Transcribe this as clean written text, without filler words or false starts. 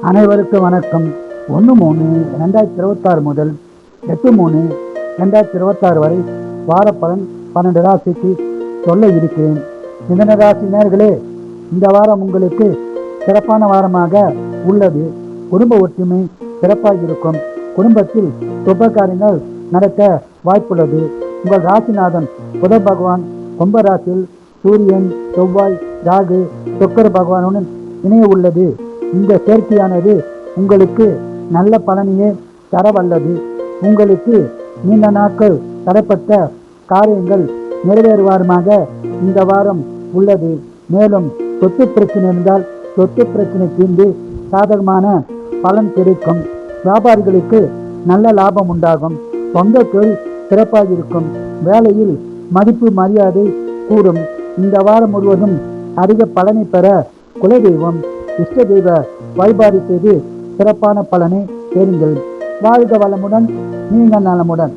அனைவருக்கும் வணக்கம். 1/3/2026 முதல் 8/3/2026 வரை வார பலன் 12 ராசிக்கு சொல்ல இருக்கிறேன். மிதுன ராசி நேயர்களே, இந்த வாரம் உங்களுக்கு சிறப்பான வாரமாக உள்ளது. குடும்ப ஒற்றுமை சிறப்பாக இருக்கும். குடும்பத்தில் சுப காரியங்கள் நடக்க வாய்ப்புள்ளது. உங்கள் ராசிநாதன் புத பகவான் கும்ப ராசியில் சூரியன், செவ்வாய், ராகு, சுக்கிர பகவானுடன் இணைய உள்ளது. இந்த சேர்க்கையானது உங்களுக்கு நல்ல பலனையே தரவல்லது. உங்களுக்கு நீண்ட நாட்கள் தரப்பட்ட காரியங்கள் நிறைவேறுவாரமாக இந்த வாரம் உள்ளது. மேலும் சொத்து பிரச்சனை இருந்தால் சொத்து பிரச்சனை தீர்ந்து சாதகமான பலன் கிடைக்கும். வியாபாரிகளுக்கு நல்ல லாபம் உண்டாகும். சொந்த தொழில் சிறப்பாக இருக்கும். வேலையில் மதிப்பு மரியாதை கூடும். இந்த வாரம் முழுவதும் அதிக பலனை பெற குலதெய்வம், இஷ்ட தெய்வ வழிபாடு செய்து சிறப்பான பலனை பெறுங்கள். வாழ்க வளமுடன், நீங்கள் நலமுடன்.